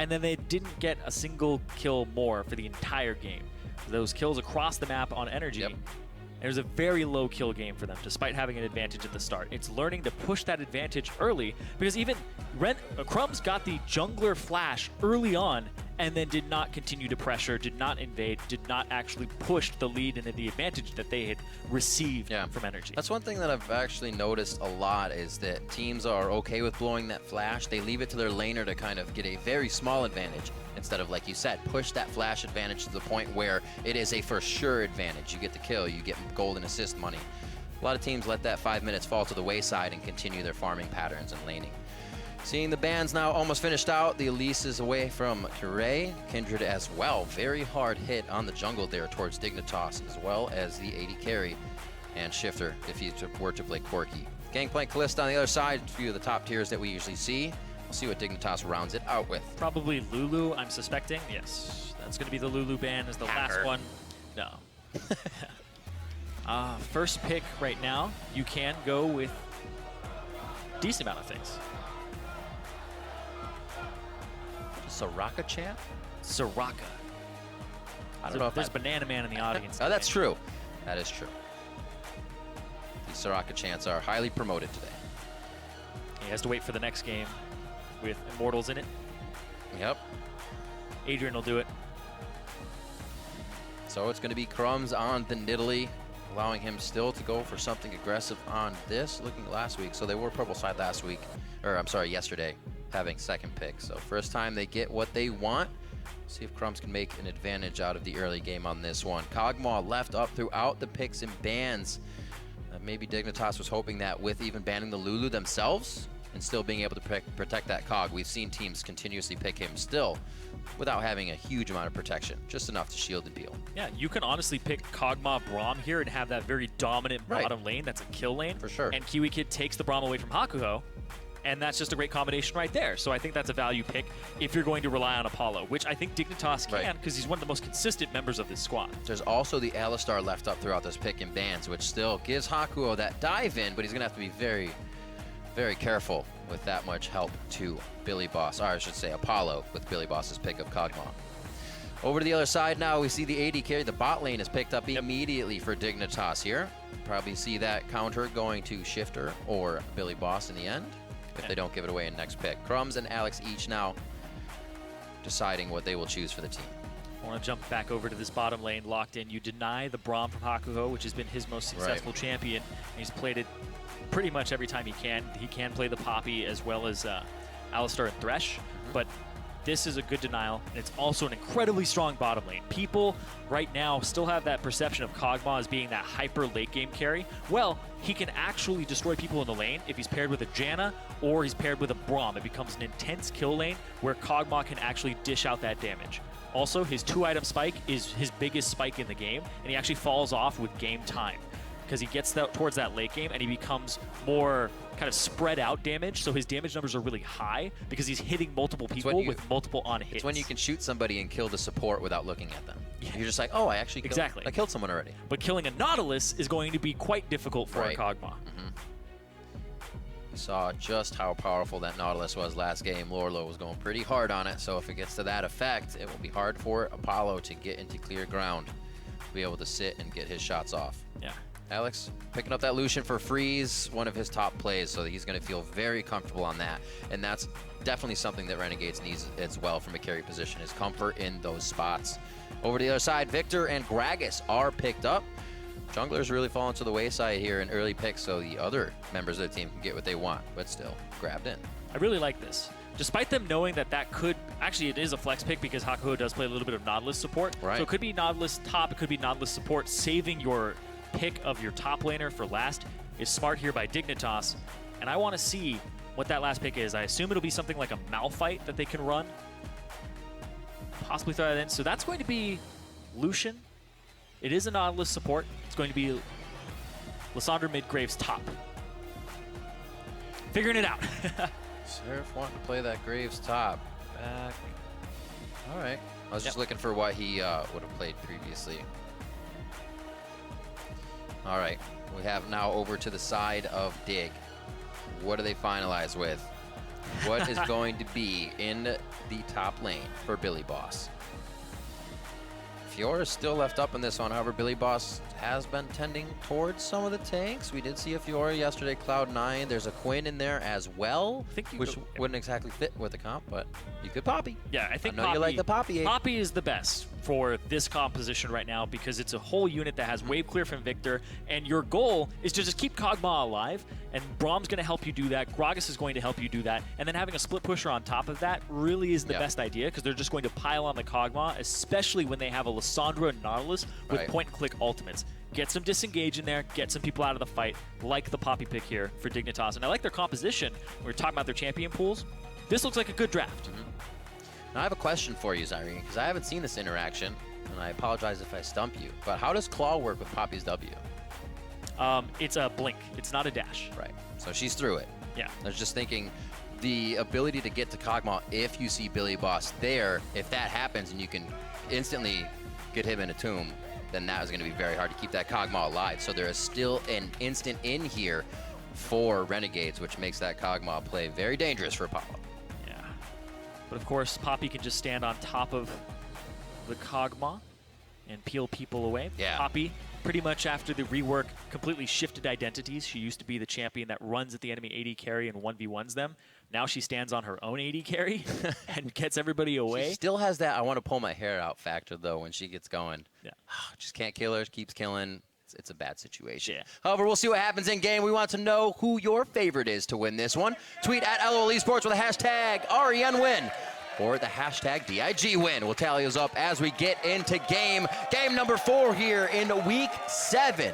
and then they didn't get a single kill more for the entire game. Those kills across the map on energy. Yep. It was a very low kill game for them, despite having an advantage at the start. It's learning to push that advantage early, because even Crumbzz got the jungler flash early on, and then did not continue to pressure, did not invade, did not actually push the lead and the advantage that they had received from energy. That's one thing that I've actually noticed a lot, is that teams are okay with blowing that flash. They leave it to their laner to kind of get a very small advantage, instead of, like you said, push that flash advantage to the point where it is a for sure advantage. You get the kill, you get golden assist money. A lot of teams let that 5 minutes fall to the wayside and continue their farming patterns and laning. Seeing the bans now almost finished out, the Elise is away from Kirei. Kindred as well. Very hard hit on the jungle there towards Dignitas, as well as the AD carry and Shiphtur if he were to play Corki. Gangplank Kalista on the other side, a few of the top tiers that we usually see. We'll see what Dignitas rounds it out with. Probably Lulu, I'm suspecting. Yes, that's going to be the Lulu ban as the last one. No. First pick right now, you can go with a decent amount of things. Soraka champ? Soraka. I don't know if there's Banana Man in the audience. Oh, that's true. That is true. These Soraka chants are highly promoted today. He has to wait for the next game with Immortals in it. Yep. Adrian will do it. So it's going to be Crumbzz on the Nidalee, allowing him still to go for something aggressive on this, looking last week. So they were purple side last week, or I'm sorry, yesterday, having second pick. So first time they get what they want. See if Crumbzz can make an advantage out of the early game on this one. Kog'Maw left up throughout the picks and bans. Maybe Dignitas was hoping that with even banning the Lulu themselves and still being able to protect that Kog. We've seen teams continuously pick him still without having a huge amount of protection, just enough to shield and peel. Yeah, you can honestly pick Kog'Maw Braum here and have that very dominant bottom lane. That's a kill lane. For sure. And KiWiKid takes the Braum away from Hakuho, and that's just a great combination right there. So I think that's a value pick if you're going to rely on Apollo, which I think Dignitas can, because he's one of the most consistent members of this squad. There's also the Alistar left up throughout this pick and bans, which still gives Hakuho that dive in, but he's going to have to be very, very careful with that much help to BillyBoss, or I should say Apollo, with BillyBoss's pick of Kog'Maw. Over to the other side now, we see the AD carry. The bot lane is picked up immediately for Dignitas here. Probably see that counter going to Shiphtur or BillyBoss in the end, if they don't give it away in next pick. Crumbzz and Alex each now deciding what they will choose for the team. I want to jump back over to this bottom lane, locked in. You deny the Braum from Hakuho, which has been his most successful champion. And he's played it pretty much every time he can. He can play the Poppy as well as Alistar and Thresh, but this is a good denial, and it's also an incredibly strong bottom lane. People right now still have that perception of Kog'Maw as being that hyper late game carry. Well, he can actually destroy people in the lane if he's paired with a Janna or he's paired with a Braum. It becomes an intense kill lane where Kog'Maw can actually dish out that damage. Also, his 2-item spike is his biggest spike in the game, and he actually falls off with game time, because he gets towards that late game and he becomes more kind of spread out damage, so his damage numbers are really high because he's hitting multiple people with multiple on hits. It's when you can shoot somebody and kill the support without looking at them. You're just like, oh, I actually I killed someone already. But killing a Nautilus is going to be quite difficult for a Kog'Maw. We saw just how powerful that Nautilus was last game. Lorlo was going pretty hard on it, so if it gets to that effect, it will be hard for Apollo to get into clear ground, to be able to sit and get his shots off. Yeah. Alex picking up that Lucian for freeze, one of his top plays, so he's going to feel very comfortable on that. And that's definitely something that Renegades needs as well from a carry position, is comfort in those spots. Over to the other side, Viktor and Gragas are picked up. Junglers really falling to the wayside here in early picks, so the other members of the team can get what they want, but still grabbed in. I really like this. Despite them knowing that that could, actually it is a flex pick because Hakuho does play a little bit of Nautilus support. So it could be Nautilus top, it could be Nautilus support. Saving your pick of your top laner for last is smart here by Dignitas, and I want to see what that last pick is. I assume it'll be something like a Malphite that they can run, possibly throw that in. So that's going to be Lucian. It is a Nautilus support. It's going to be Lissandra mid-Graves top. Figuring it out. Seraph wanting to play that Graves top. Back. All right. I was just looking for what he would have played previously. All right, we have now over to the side of Dig. What do they finalize with? what is going to be in the top lane for BillyBoss. Fiora is still left up in this one. However, BillyBoss has been tending towards some of the tanks. We did see a Fiora yesterday, Cloud9. There's a Quinn in there as well, which wouldn't exactly fit with the comp, but you could Poppy. Yeah, I think I know you like the Poppy. Poppy is the best for this composition right now because it's a whole unit that has wave clear from Viktor, and your goal is to just keep Kog'Maw alive, and Braum's going to help you do that. Gragas is going to help you do that, and then having a split pusher on top of that really is the best idea because they're just going to pile on the Kog'Maw, especially when they have a Lissandra and Nautilus with point-and-click ultimates. Get some disengage in there, get some people out of the fight, like the Poppy pick here for Dignitas. And I like their composition. We were talking about their champion pools. This looks like a good draft. Now, I have a question for you, Zirene, because I haven't seen this interaction, and I apologize if I stump you. But how does Claw work with Poppy's W? It's a blink. It's not a dash. Right. So she's through it. Yeah. I was just thinking the ability to get to Kog'Maw if you see BillyBoss there, if that happens and you can instantly get him in a tomb, then that is going to be very hard to keep that Kog'Maw alive. So there is still an instant in here for Renegades, which makes that Kog'Maw play very dangerous for Apollo. Yeah. But of course, Poppy can just stand on top of the Kog'Maw and peel people away. Yeah. Poppy, pretty much after the rework, completely shifted identities. She used to be the champion that runs at the enemy AD carry and 1v1s them. Now she stands on her own AD carry and gets everybody away. She still has that I want to pull my hair out factor, though, when she gets going. Yeah. Just can't kill her, keeps killing. It's a bad situation. Yeah. However, we'll see what happens in game. We want to know who your favorite is to win this one. Tweet at LOL eSports with the hashtag REN win or the hashtag DIG win. We'll tally those up as we get into game number 4 here in week 7.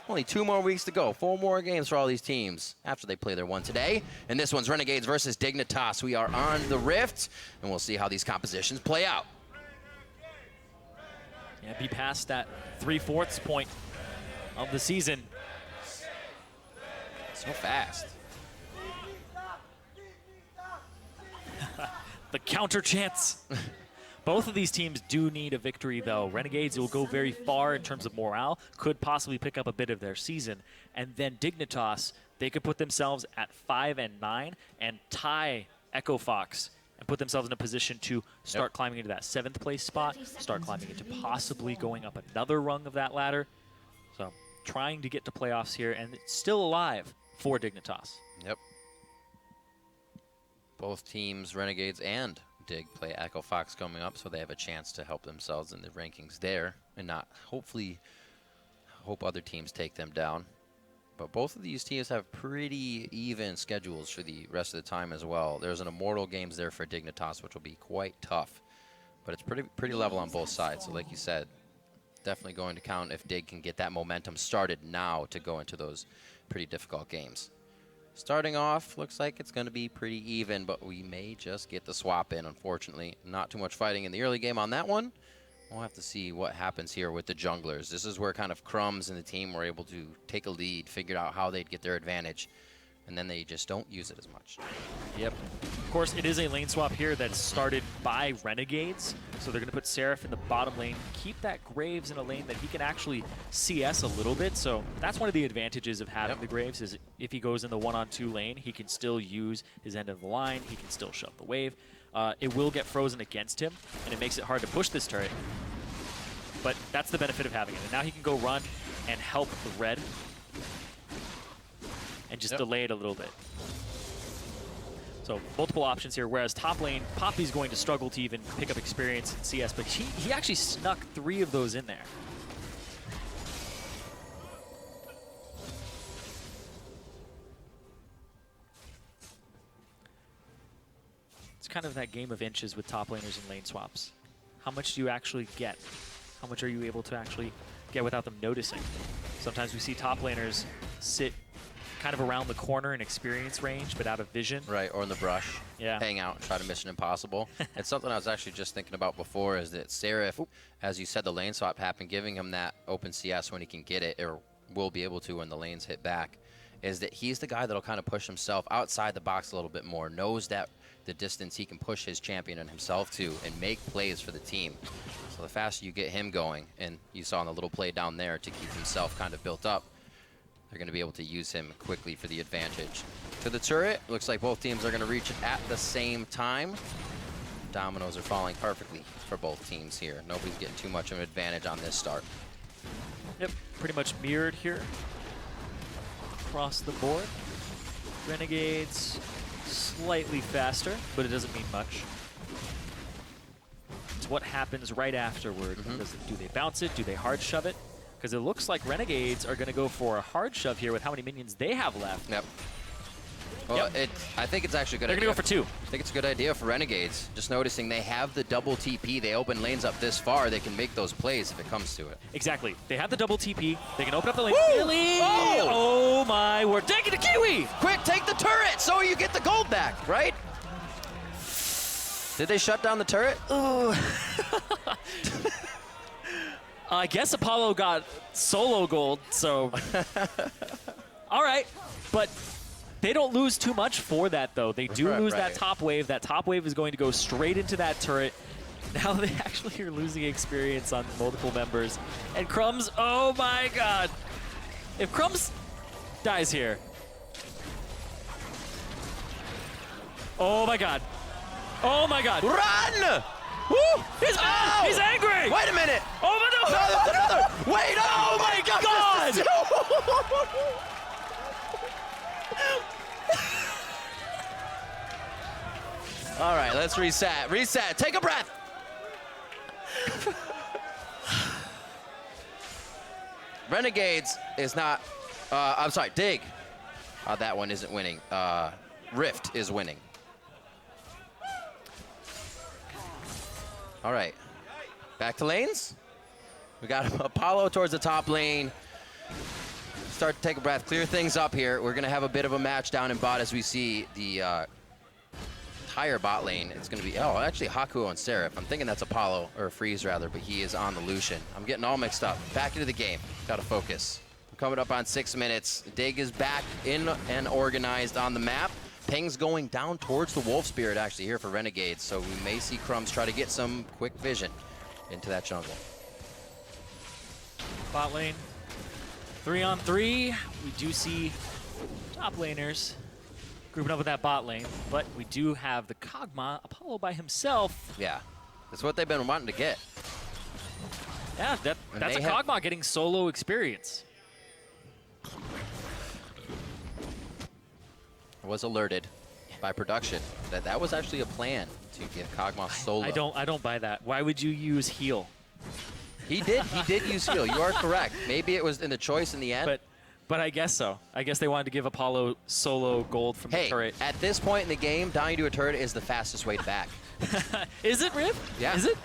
Only 2 more weeks to go. 4 more games for all these teams after they play their one today. And this one's Renegades versus Dignitas. We are on the Rift, and we'll see how these compositions play out. Yeah, be past that 3/4 point of the season. So fast. The counter chance. Both of these teams do need a victory, though. Renegades will go very far in terms of morale, could possibly pick up a bit of their season. And then Dignitas, they could put themselves at 5-9 and tie Echo Fox and put themselves in a position to start climbing into that 7th place spot, start climbing into possibly going up another rung of that ladder. So trying to get to playoffs here, and it's still alive for Dignitas. Yep. Both teams, Renegades and Dig, play Echo Fox coming up, so they have a chance to help themselves in the rankings there and not hopefully hope other teams take them down. But both of these teams have pretty even schedules for the rest of the time as well. There's an Immortal Games there for Dignitas, which will be quite tough. But it's pretty level on both sides. So like you said, definitely going to count if Dig can get that momentum started now to go into those pretty difficult games. Starting off, looks like it's going to be pretty even, but we may just get the swap in, unfortunately. Not too much fighting in the early game on that one. We'll have to see what happens here with the junglers. This is where kind of Crumbzz and the team were able to take a lead, figured out how they'd get their advantage, and then they just don't use it as much. Yep. Of course, it is a lane swap here that's started by Renegades, so they're going to put Seraph in the bottom lane, keep that Graves in a lane that he can actually CS a little bit, so that's one of the advantages of having the Graves, is if he goes in the 1-on-2 lane, he can still use his end of the line, he can still shove the wave. It will get frozen against him, and it makes it hard to push this turret, but that's the benefit of having it. And now he can go run and help the red and just delay it a little bit. So multiple options here, whereas top lane, Poppy's going to struggle to even pick up experience in CS, but he actually snuck 3 of those in there. It's kind of that game of inches with top laners and lane swaps. How much do you actually get? How much are you able to actually get without them noticing? Sometimes we see top laners sit kind of around the corner in experience range, but out of vision. Right, or in the brush. Yeah. Hang out and try to Mission Impossible. It's something I was actually just thinking about before, is that Seraph, as you said, the lane swap happened, giving him that open CS when he can get it, or will be able to when the lanes hit back, is that he's the guy that'll kind of push himself outside the box a little bit more, knows that the distance he can push his champion and himself to and make plays for the team. So the faster you get him going, and you saw in the little play down there to keep himself kind of built up, they're going to be able to use him quickly for the advantage. to the turret. Looks like both teams are going to reach it at the same time. Dominoes are falling perfectly for both teams here. Nobody's getting too much of an advantage on this start. Yep, pretty much mirrored here across the board. Renegades slightly faster, but it doesn't mean much. It's what happens right afterward. Do they bounce it? Do they hard shove it? Because it looks like Renegades are going to go for a hard shove here with how many minions they have left. Yep. Well, I think it's actually a good idea. They're going to go for 2. I think it's a good idea for Renegades. Just noticing they have the double TP. They open lanes up this far. They can make those plays if it comes to it. Exactly. They have the double TP. They can open up the lane. Billy! Oh my word. Take it to Kiwi! Quick, take the turret so you get the gold back, right? Did they shut down the turret? Oh. I guess Apollo got solo gold, so. All right. But they don't lose too much for that, though. They do lose that top wave. That top wave is going to go straight into that turret. Now they actually are losing experience on multiple members. And Crumbzz, oh my god. If Crumbzz dies here. Oh my god. Oh my god. Run! Woo! He's mad! He's angry! Wait a minute! Oh my god! Another! Wait! Oh my god! All right, let's reset. Reset. Take a breath. Renegades is not. I'm sorry. Dig. That one isn't winning. Rift is winning. All right. Back to lanes. We got Apollo towards the top lane. Start to take a breath, clear things up here. We're going to have a bit of a match down in bot as we see the entire bot lane. It's going to be, oh, actually Hakuho and Seraph. I'm thinking that's Apollo, or Freeze rather, but he is on the Lucian. I'm getting all mixed up. Back into the game. Got to focus. We're coming up on 6 minutes. Dig is back in and organized on the map. Ping's going down towards the Wolf Spirit actually here for Renegades, so we may see Crumbzz try to get some quick vision into that jungle. Bot lane, 3-on-3. We do see top laners grouping up with that bot lane, but we do have the Kog'Maw, Apollo by himself. Yeah, that's what they've been wanting to get. Yeah, that's a Kog'Maw getting solo experience. Was alerted by production that was actually a plan to get Kog'Maw solo. I don't buy that. Why would you use heal? He did use heal. You are correct. Maybe it was in the choice in the end. But I guess so. I guess they wanted to give Apollo solo gold from the turret. At this point in the game, dying to a turret is the fastest way back. Is it, Riv? Yeah. Is it?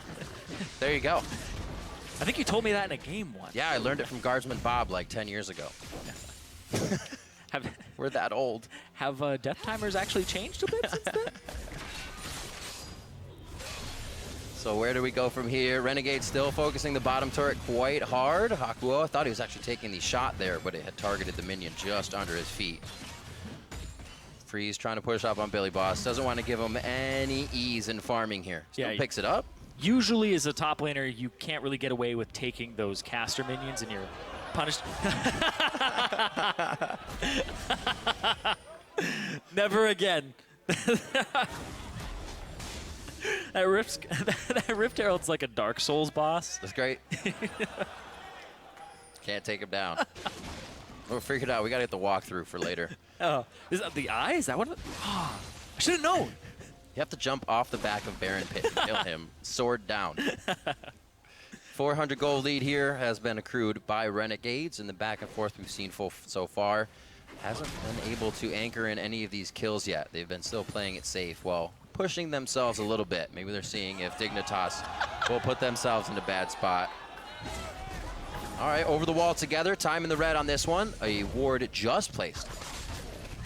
There you go. I think you told me that in a game once. Yeah, I learned it from Guardsman Bob like 10 years ago. We're that old. Have death timers actually changed a bit since then? So where do we go from here? Renegade still focusing the bottom turret quite hard. Hakuho, I thought he was actually taking the shot there, but it had targeted the minion just under his feet. Freeze trying to push up on BillyBoss. Doesn't want to give him any ease in farming here. Still picks it up. Usually as a top laner, you can't really get away with taking those caster minions and you're punished. Never again. That Rift Herald's like a Dark Souls boss. That's great. Can't take him down. We'll figure it out. We got to get the walkthrough for later. Oh, is that the eye? Is that what? Oh, I should have known. You have to jump off the back of Baron Pit and kill him, sword down. 400 gold lead here has been accrued by Renegades in the back and forth we've seen so far. Hasn't been able to anchor in any of these kills yet. They've been still playing it safe while pushing themselves a little bit. Maybe they're seeing if Dignitas will put themselves in a bad spot. All right, over the wall together. Time in the red on this one. A ward just placed.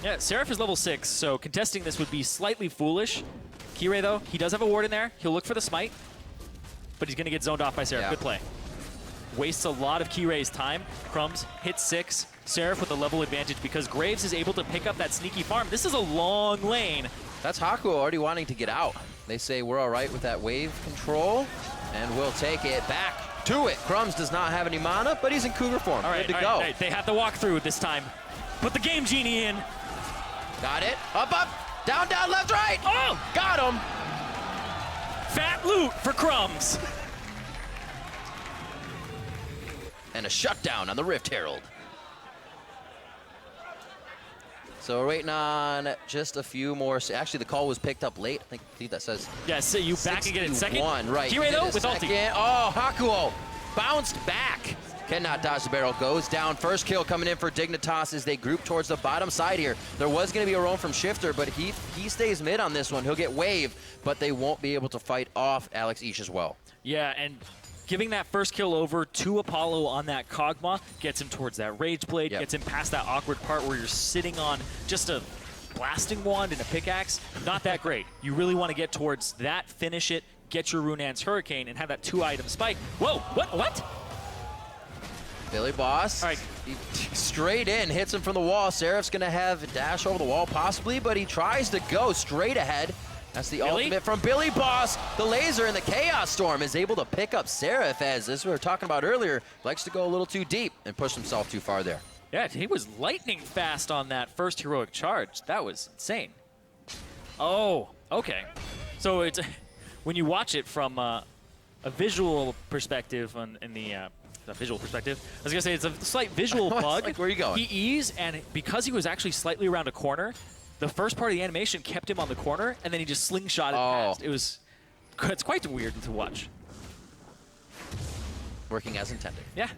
Yeah, Seraph is level 6, so contesting this would be slightly foolish. Kirei, though, he does have a ward in there. He'll look for the smite, but he's going to get zoned off by Seraph. Yeah. Good play. Wastes a lot of Kirei's time. Crumbzz hits 6. Seraph with a level advantage because Graves is able to pick up that sneaky farm. This is a long lane. That's Hakuho already wanting to get out. They say we're all right with that wave control, and we'll take it back to it. Crumbzz does not have any mana, but he's in Cougar form. All right, good to go. Right. They have to walk through this time. Put the game genie in. Got it. Up, up. Down, down, left, right. Oh! Got him. Fat loot for Crumbzz. And a shutdown on the Rift Herald. So we're waiting on just a few more. Actually, the call was picked up late. I think that says. Yeah, so you back again in second. Right. Kirei though with ulti. Oh, Hakuho bounced back. Cannot dodge the barrel. Goes down. First kill coming in for Dignitas as they group towards the bottom side here. There was going to be a roam from Shiphtur, but he stays mid on this one. He'll get wave, but they won't be able to fight off Alex Ish as well. Yeah, and giving that first kill over to Apollo on that Kog'Maw gets him towards that Rage Blade, gets him past that awkward part where you're sitting on just a blasting wand and a pickaxe. Not that great. You really want to get towards that, finish it, get your Runaan's Hurricane, and have that 2-item spike. Whoa, what? BillyBoss, all right. Straight in, hits him from the wall. Seraph's going to have a dash over the wall possibly, but he tries to go straight ahead. That's the ultimate from BillyBoss. The laser in the Chaos Storm is able to pick up Seraph, as this we were talking about earlier, likes to go a little too deep and push himself too far there. Yeah, he was lightning fast on that first heroic charge. That was insane. Oh, okay. So it's when you watch it from a visual perspective a visual perspective. I was gonna say it's a slight visual bug. Like, where are you going? He eased, and because he was actually slightly around a corner, the first part of the animation kept him on the corner, and then he just slingshotted past. It's quite weird to watch. Working as intended. Yeah.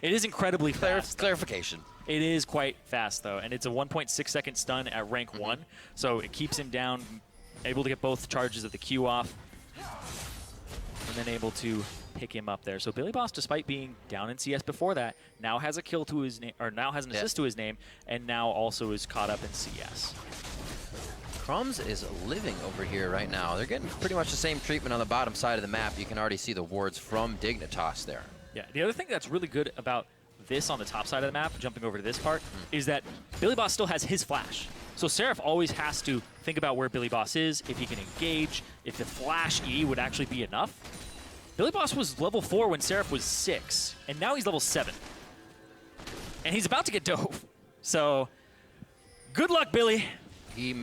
It is incredibly fast. Clarification. It is quite fast, though, and it's a 1.6-second stun at rank 1, so it keeps him down, able to get both charges of the Q off, and then able to pick him up there. So BillyBoss, despite being down in CS before that, now has a kill to his name, or now has an assist to his name, and now also is caught up in CS. Crumbzz is living over here right now. They're getting pretty much the same treatment on the bottom side of the map. You can already see the wards from Dignitas there. Yeah, the other thing that's really good about this on the top side of the map, jumping over to this part, is that BillyBoss still has his flash. So Seraph always has to think about where BillyBoss is, if he can engage, if the flash E would actually be enough. BillyBoss was level 4 when Seraph was 6, and now he's level 7. And he's about to get dove. So, good luck, Billy. He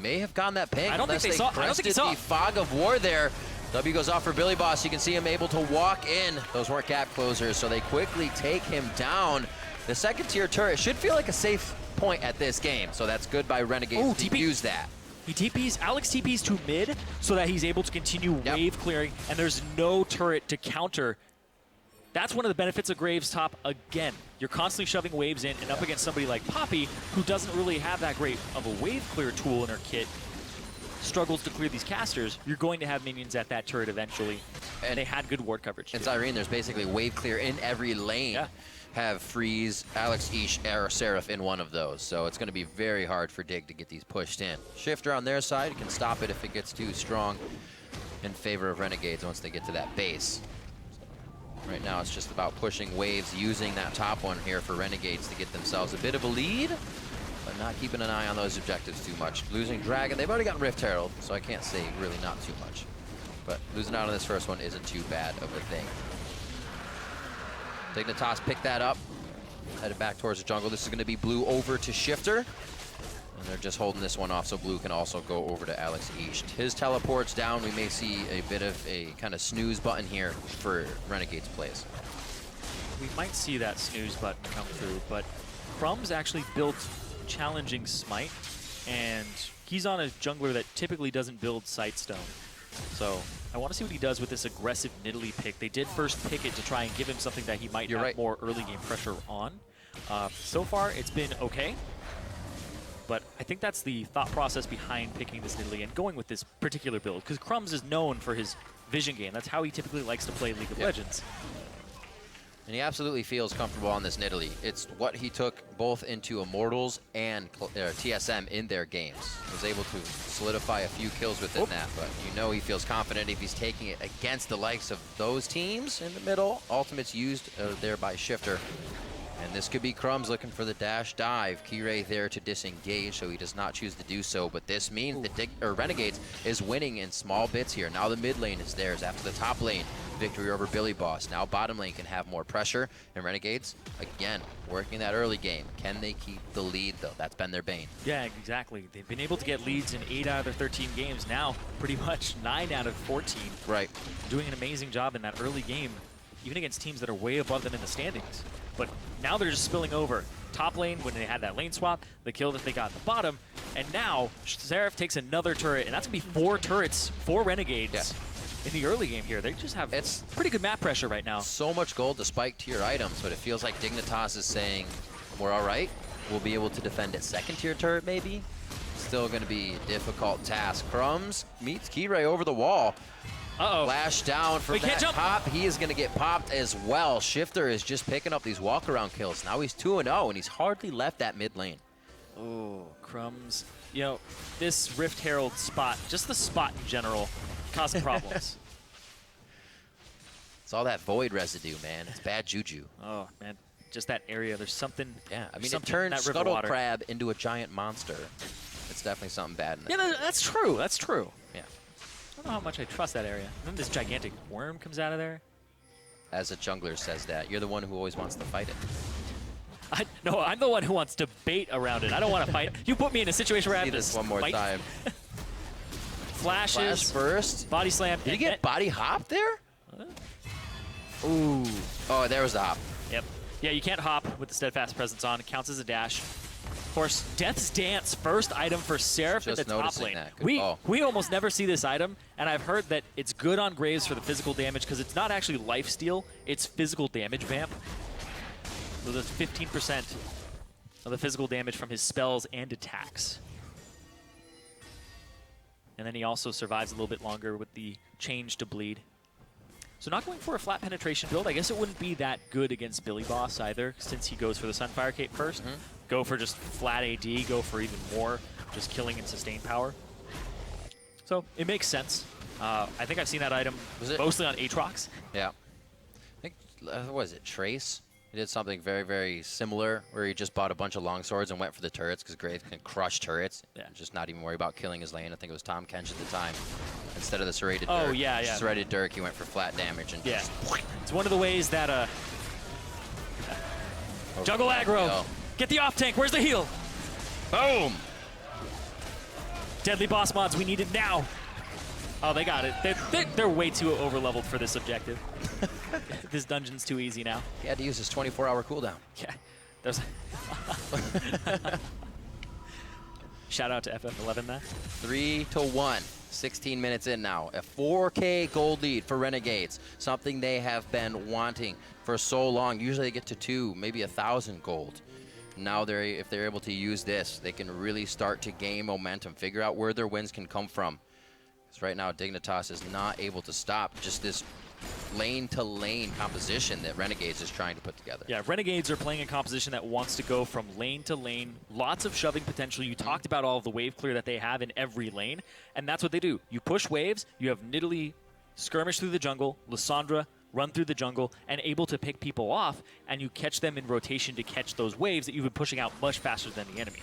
may have gotten that ping. I don't think they saw. I don't think he saw the fog of war there. W goes off for BillyBoss. You can see him able to walk in. Those weren't gap closers, so they quickly take him down. The second tier turret should feel like a safe point at this game, so that's good by Renegades to use that. He TPs, Alex TPs to mid so that he's able to continue wave clearing, and there's no turret to counter. That's one of the benefits of Graves top again. You're constantly shoving waves in, and up against somebody like Poppy, who doesn't really have that great of a wave clear tool in her kit, struggles to clear these casters, you're going to have minions at that turret eventually. And they had good ward coverage. In Zirene, there's basically wave clear in every lane. Yeah. Have Freeze, Alex Ish, or Seraph in one of those. So it's going to be very hard for Dig to get these pushed in. Shiphtur on their side can stop it if it gets too strong in favor of Renegades once they get to that base. So right now it's just about pushing waves, using that top one here for Renegades to get themselves a bit of a lead, but not keeping an eye on those objectives too much. Losing Dragon, they've already got Rift Herald, so I can't say really not too much. But losing out on this first one isn't too bad of a thing. Dignitas picked that up, headed back towards the jungle. This is going to be blue over to Shiphtur, and they're just holding this one off so blue can also go over to Alex East. His teleport's down. We may see a bit of a kind of snooze button here for Renegades plays. We might see that snooze button come through, but Crumbzz actually built challenging smite, and he's on a jungler that typically doesn't build Sightstone. So I want to see what he does with this aggressive Nidalee pick. They did first pick it to try and give him something that he might have more early game pressure on. So far, it's been okay. But I think that's the thought process behind picking this Nidalee and going with this particular build. Because Crumbzz is known for his vision game. That's how he typically likes to play League of Legends. And he absolutely feels comfortable on this Nidalee. It's what he took both into Immortals and TSM in their games. He was able to solidify a few kills within that, but you know he feels confident if he's taking it against the likes of those teams in the middle. Ultimates used there by Shiphtur. And this could be Crumbzz looking for the dash dive. Kirei there to disengage, so he does not choose to do so. But this means that Renegades is winning in small bits here. Now the mid lane is theirs after the top lane. Victory over BillyBoss. Now bottom lane can have more pressure. And Renegades, again, working that early game. Can they keep the lead, though? That's been their bane. Yeah, exactly. They've been able to get leads in 8 out of their 13 games. Now, pretty much 9 out of 14. Right. Doing an amazing job in that early game, even against teams that are way above them in the standings. But now they're just spilling over. Top lane, when they had that lane swap, the kill that they got at the bottom, and now Seraph takes another turret, and that's going to be 4 turrets, 4 Renegades. Yeah. In the early game here, they just have pretty good map pressure right now. So much gold to spike tier items, but it feels like Dignitas is saying, we're all right. We'll be able to defend at second tier turret, maybe. Still going to be a difficult task. Crumbzz meets Kirei over the wall. Uh-oh. Flash down from that jump. pop. He is going to get popped as well. Shiphtur is just picking up these walk-around kills. Now he's 2-0, and he's hardly left that mid lane. Oh, Crumbzz. You know, this Rift Herald spot, just the spot in general, causing problems. It's all that void residue, man. It's bad juju. Oh, man. Just that area. There's something. Yeah, I mean, it in turned that river Scuttle water. Crab into a giant monster. It's definitely something bad in there. Yeah, that's true. That's true. Yeah. I don't know how much I trust that area. And then this gigantic worm comes out of there. As a jungler says that, you're the one who always wants to fight it. No, I'm the one who wants to bait around it. I don't want to fight. You put me in a situation where I have See to this one more fight. time. Flashes. Flash first. Body slam. Did he get body hop there? Ooh. Oh, there was the hop. Yep. Yeah, you can't hop with the steadfast presence on. It counts as a dash. Of course, Death's Dance, first item for Seraph in the top lane. We almost never see this item, and I've heard that it's good on Graves for the physical damage because it's not actually lifesteal, it's physical damage vamp. So there's 15% of the physical damage from his spells and attacks. And then he also survives a little bit longer with the change to bleed. So not going for a flat penetration build. I guess it wouldn't be that good against BillyBoss either, since he goes for the Sunfire Cape first. Go for just flat AD, go for even more, just killing and sustain power. So it makes sense. I think I've seen that item mostly on Aatrox. Yeah. I think, what was it, Trace? He did something very, very similar, where he just bought a bunch of longswords and went for the turrets, because Graves can crush turrets. Yeah. Just not even worry about killing his lane. I think it was Tom Kench at the time. Instead of the serrated Oh, Dirk. yeah, yeah. Serrated Dirk, he went for flat damage. And Yeah. just It's one of the ways that jungle aggro. Get the off tank. Where's the heal? Boom! Deadly boss mods. We need it now. Oh, they got it. They're way too over-leveled for this objective. This dungeon's too easy now. He had to use his 24-hour cooldown. Yeah. There's shout out to FF11 that. 3-1. 16 minutes in now. A 4K gold lead for Renegades. Something they have been wanting for so long. Usually they get to 2, maybe 1,000 gold. Now if they're able to use this, they can really start to gain momentum, figure out where their wins can come from. Because right now Dignitas is not able to stop just this lane-to-lane composition that Renegades is trying to put together. Yeah, Renegades are playing a composition that wants to go from lane to lane, lots of shoving potential. You talked about all of the wave clear that they have in every lane, and that's what they do. You push waves, you have Nidalee skirmish through the jungle, Lissandra run through the jungle, and able to pick people off, and you catch them in rotation to catch those waves that you've been pushing out much faster than the enemy.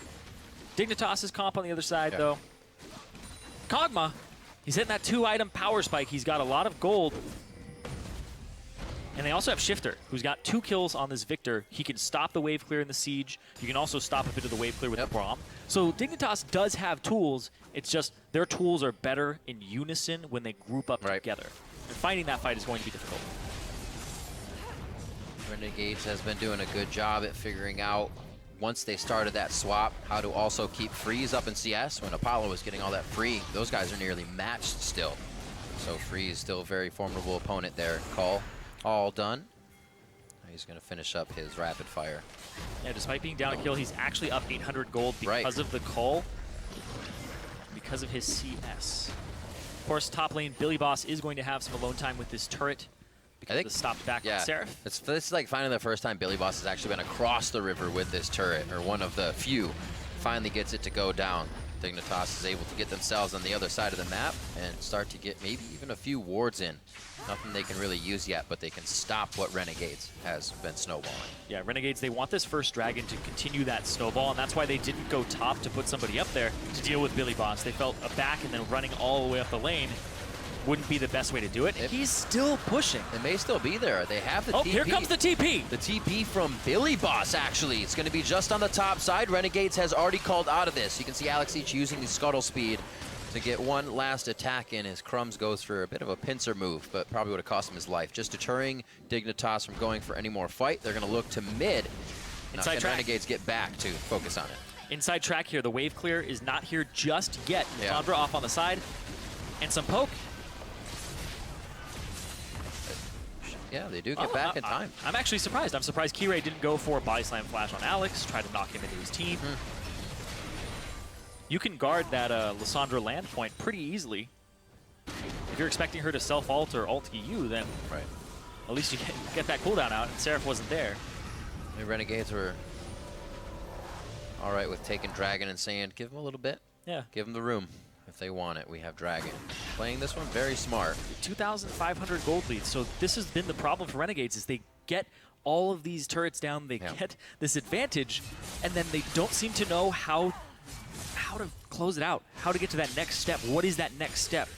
Dignitas' comp on the other side, though. Kog'Maw, he's hitting that 2-item power spike. He's got a lot of gold. And they also have Shiphtur, who's got 2 kills on this Viktor. He can stop the wave clear in the siege. You can also stop a bit of the wave clear with the Braum. So Dignitas does have tools. It's just their tools are better in unison when they group up together. And finding that fight is going to be difficult. Renegades has been doing a good job at figuring out, once they started that swap, how to also keep Freeze up in CS. When Apollo was getting all that free, those guys are nearly matched still. So Freeze still a very formidable opponent there. Call. All done. He's going to finish up his rapid fire. Yeah, despite being down a kill, he's actually up 800 gold because of the cull, because of his CS. Of course, top lane, BillyBoss is going to have some alone time with this turret because of the stopped back on Seraph. This is like finally the first time BillyBoss has actually been across the river with this turret, or one of the few. Finally gets it to go down. Dignitas is able to get themselves on the other side of the map and start to get maybe even a few wards in. Nothing they can really use yet, but they can stop what Renegades has been snowballing. Yeah, Renegades, they want this first dragon to continue that snowball, and that's why they didn't go top to put somebody up there to deal with BillyBoss. They felt a back and then running all the way up the lane wouldn't be the best way to do it. He's still pushing. It may still be there. They have the TP. Oh, here comes the TP. The TP from BillyBoss, actually. It's going to be just on the top side. Renegades has already called out of this. You can see Alex each using the scuttle speed to get one last attack in as Crumbzz goes for a bit of a pincer move, but probably would have cost him his life. Just deterring Dignitas from going for any more fight. They're going to look to mid. Inside Now, can track. Renegades get back to focus on it? Inside track here. The wave clear is not here just yet. Yeah. Lissandra off on the side. And some poke. Yeah, they do get back in time. I'm actually surprised. I'm surprised Kirei didn't go for a body slam flash on Alex, try to knock him into his team. You can guard that Lissandra land point pretty easily. If you're expecting her to self-ult or ult you, then at least you get that cooldown out, and Seraph wasn't there. The Renegades were all right with taking Dragon and saying, give them a little bit. Yeah. Give them the room. If they want it, we have Dragon. Playing this one very smart. 2,500 gold lead. So this has been the problem for Renegades, is they get all of these turrets down, they get this advantage, and then they don't seem to know how to close it out, how to get to that next step. What is that next step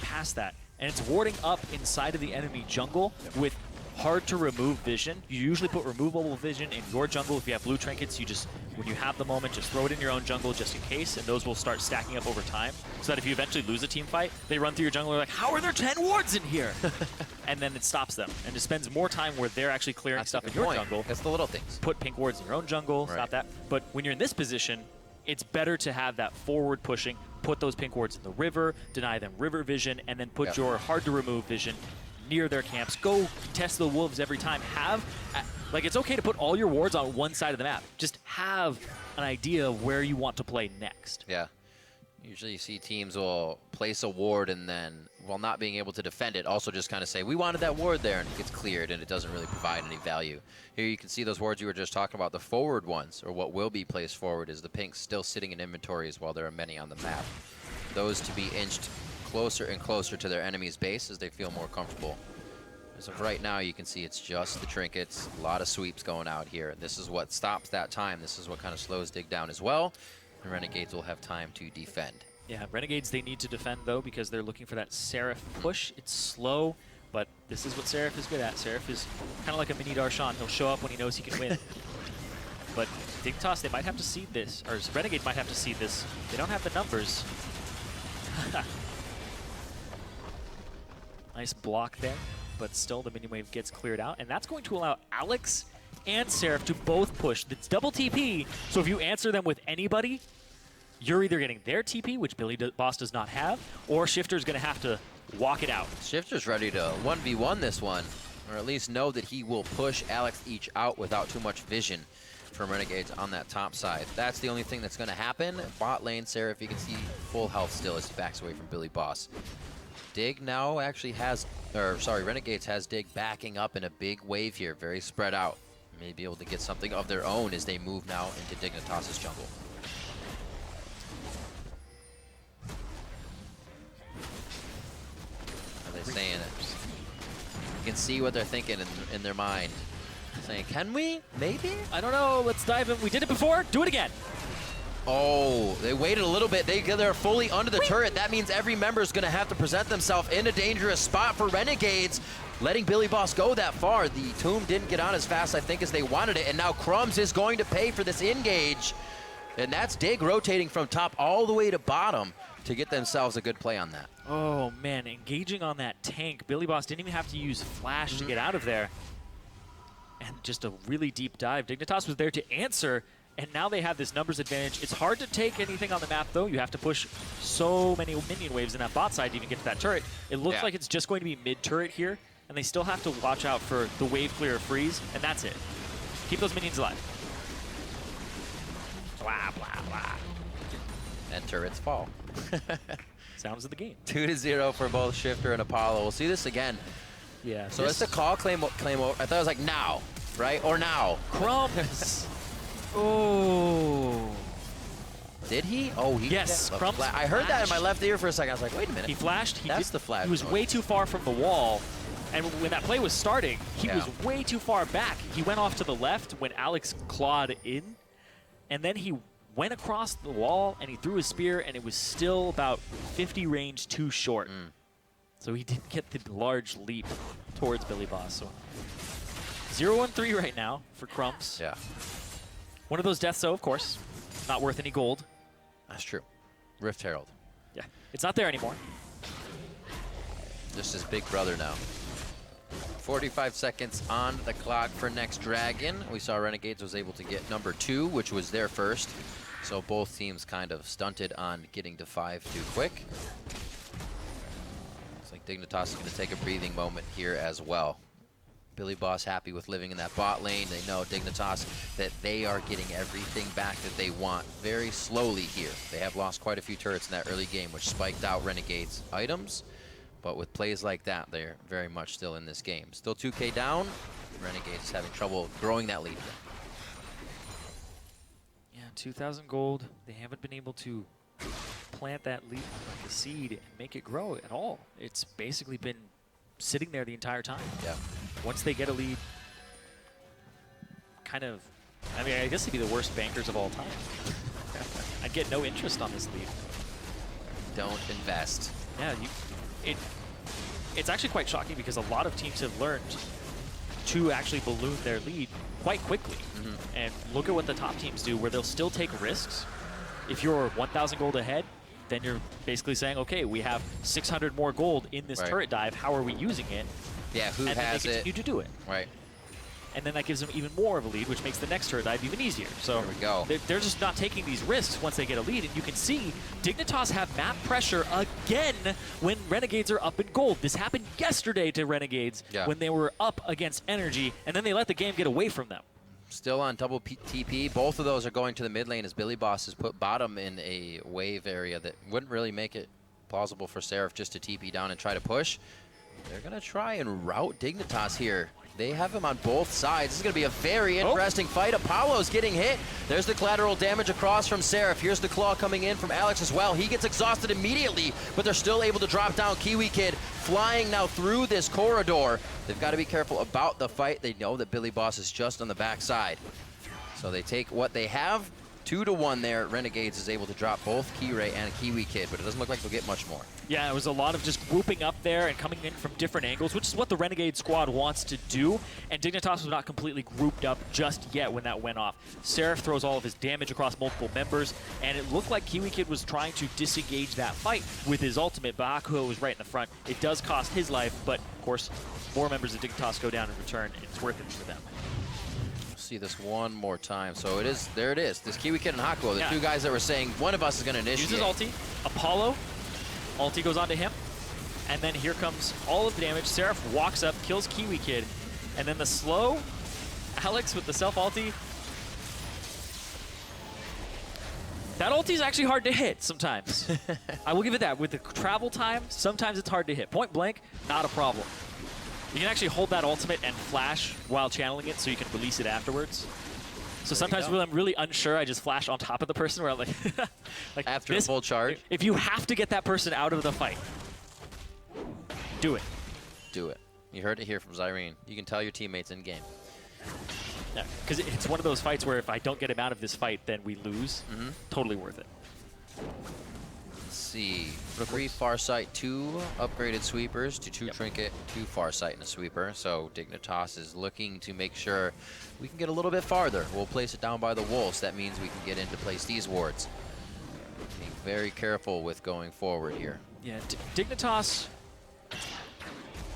past that? And it's warding up inside of the enemy jungle with hard to remove vision. You usually put removable vision in your jungle. If you have blue trinkets, you just, when you have the moment, just throw it in your own jungle just in case, and those will start stacking up over time, so that if you eventually lose a team fight, they run through your jungle, they're like, how are there 10 wards in here? And then it stops them, and it spends more time where they're actually clearing stuff in your jungle. It's the little things. Put pink wards in your own jungle, stop that. But when you're in this position, it's better to have that forward pushing, put those pink wards in the river, deny them river vision, and then put your hard to remove vision near their camps. Go test the wolves every time. Like, it's okay to put all your wards on one side of the map. Just have an idea of where you want to play next. Yeah. Usually you see teams will place a ward and then, while not being able to defend it, also just kind of say, we wanted that ward there, and it gets cleared, and it doesn't really provide any value. Here you can see those wards you were just talking about, the forward ones, or what will be placed forward, is the pinks still sitting in inventories while there are many on the map. Those to be inched closer and closer to their enemy's base as they feel more comfortable. As of right now, you can see it's just the trinkets, a lot of sweeps going out here. This is what stops that time. This is what kind of slows Dig down as well. The Renegades will have time to defend. Yeah, Renegades, they need to defend, though, because they're looking for that Seraph push. It's slow, but this is what Seraph is good at. Seraph is kind of like a mini Darshan. He'll show up when he knows he can win. But Dignitas, they might have to seed this, or Renegade might have to seed this. They don't have the numbers. Nice block there, but still the mini wave gets cleared out, and that's going to allow Alex and Seraph to both push. It's double TP, so if you answer them with anybody, you're either getting their TP, which BillyBoss does not have, or Shiphtur's going to have to walk it out. Shiphtur's ready to 1v1 this one, or at least know that he will push Alex each out without too much vision from Renegades on that top side. That's the only thing that's going to happen. Bot lane, Seraph, you can see full health still as he backs away from BillyBoss. Dig now actually has, Renegades has Dig backing up in a big wave here, very spread out. May be able to get something of their own as they move now into Dignitas' jungle. Are they saying it? You can see what they're thinking in their mind. Saying, can we? Maybe? I don't know. Let's dive in. We did it before. Do it again. Oh, they waited a little bit. They're fully under the turret. That means every member is going to have to present themselves in a dangerous spot for Renegades. Letting BillyBoss go that far. The tomb didn't get on as fast, I think, as they wanted it. And now Crumbzz is going to pay for this engage. And that's Dig rotating from top all the way to bottom to get themselves a good play on that. Oh, man. Engaging on that tank. BillyBoss didn't even have to use flash to get out of there. And just a really deep dive. Dignitas was there to answer. And now they have this numbers advantage. It's hard to take anything on the map, though. You have to push so many minion waves in that bot side to even get to that turret. It looks like it's just going to be mid-turret here, and they still have to watch out for the wave clear freeze, and that's it. Keep those minions alive. Blah, blah, blah. And turrets fall. Sounds of the game. 2-0 for both Shiphtur and Apollo. We'll see this again. Yeah. So it's a call claim over. I thought it was like now, right? Or now. Crumbzz. Oh. Did he? Oh, he yes. Crumbzz I heard that in my left ear for a second. I was like, wait a minute. He flashed. That's the flash. He was way too far from the wall. And when that play was starting, he Yeah. was way too far back. He went off to the left when Alex clawed in. And then he went across the wall and he threw his spear, and it was still about 50 range too short. So he didn't get the large leap towards BillyBoss. So 0-1-3 right now for Crumbzz. Yeah. One of those deaths, though, of course, not worth any gold. That's true. Rift Herald. Yeah, it's not there anymore. Just his big brother now. 45 seconds on the clock for next Dragon. We saw Renegades was able to get number 2, which was their first. So both teams kind of stunted on getting to 5 too quick. Looks like Dignitas is going to take a breathing moment here as well. BillyBoss happy with living in that bot lane. They know Dignitas that they are getting everything back that they want very slowly here. They have lost quite a few turrets in that early game, which spiked out Renegades' items. But with plays like that, they're very much still in this game. Still 2K down. Renegades is having trouble growing that lead. Yeah, 2,000 gold. They haven't been able to plant that lead, like the seed, and make it grow at all. It's basically been sitting there the entire time. Yeah. Once they get a lead, kind of, I mean, I guess they'd be the worst bankers of all time. I'd get no interest on this lead. Don't invest. Yeah, it's actually quite shocking because a lot of teams have learned to actually balloon their lead quite quickly. And look at what the top teams do, where they'll still take risks. If you're 1,000 gold ahead, then you're basically saying, okay, we have 600 more gold in this turret dive. How are we using it? Yeah, who and has then they continue to do it. Right. And then that gives them even more of a lead, which makes the next turret dive even easier. So there we go. They're just not taking these risks once they get a lead. And you can see Dignitas have map pressure again when Renegades are up in gold. This happened yesterday to Renegades when they were up against Energy, and then they let the game get away from them. Still on double TP. Both of those are going to the mid lane as BillyBoss has put bottom in a wave area that wouldn't really make it plausible for Seraph just to TP down and try to push. They're going to try and rout Dignitas here. They have him on both sides. This is going to be a very interesting fight. Apollo's getting hit. There's the collateral damage across from Seraph. Here's the claw coming in from Alex as well. He gets exhausted immediately, but they're still able to drop down. KiWiKid flying now through this corridor. They've got to be careful about the fight. They know that BillyBoss is just on the backside. So they take what they have. 2-1 there. Renegades is able to drop both Kirei and KiWiKid, but it doesn't look like they'll get much more. Yeah, it was a lot of just grouping up there and coming in from different angles, which is what the Renegade squad wants to do. And Dignitas was not completely grouped up just yet when that went off. Seraph throws all of his damage across multiple members, and it looked like KiWiKid was trying to disengage that fight with his ultimate, but Hakuho was right in the front. It does cost his life, but of course, more members of Dignitas go down in return, and it's worth it for them. See this one more time. So it is, there it is. This KiWiKid and Hakuho, the two guys that were saying one of us is going to initiate. Uses ulti. Apollo, ulti goes on to him. And then here comes all of the damage. Seraph walks up, kills KiWiKid. And then the slow, Alex with the self-ulti. That ulti is actually hard to hit sometimes. I will give it that. With the travel time, sometimes it's hard to hit. Point blank, not a problem. You can actually hold that ultimate and flash while channeling it so you can release it afterwards. So sometimes when I'm really unsure, I just flash on top of the person where I'm like, like after a full charge. If you have to get that person out of the fight, do it. Do it. You heard it here from Zirene. You can tell your teammates in game. Yeah, because it's one of those fights where if I don't get him out of this fight, then we lose. Totally worth it. Let's see. 3 Farsight, 2 upgraded sweepers to 2 Trinket, 2 Farsight and a sweeper. So Dignitas is looking to make sure we can get a little bit farther. We'll place it down by the wolves. That means we can get in to place these wards. Being very careful with going forward here. Yeah, Dignitas,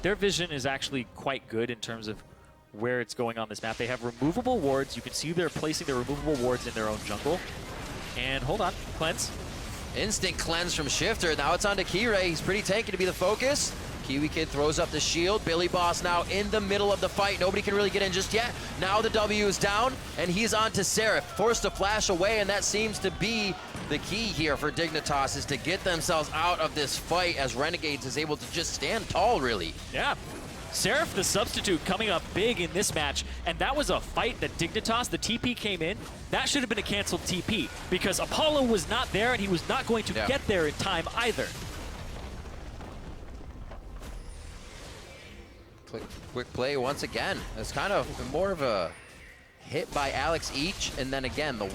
their vision is actually quite good in terms of where it's going on this map. They have removable wards. You can see they're placing their removable wards in their own jungle. And hold on, cleanse. Instant cleanse from Shiphtur. Now it's on to Kirei. He's pretty tanky to be the focus. KiWiKid throws up the shield. BillyBoss now in the middle of the fight. Nobody can really get in just yet. Now the W is down, and he's on to Seraph. Forced to flash away, and that seems to be the key here for Dignitas, is to get themselves out of this fight as Renegades is able to just stand tall, really. Yeah. Seraph, the substitute, coming up big in this match, and that was a fight that Dignitas, the TP came in. That should have been a canceled TP because Apollo was not there and he was not going to get there in time either. Quick play once again. It's kind of more of a hit by Alex each, and then again the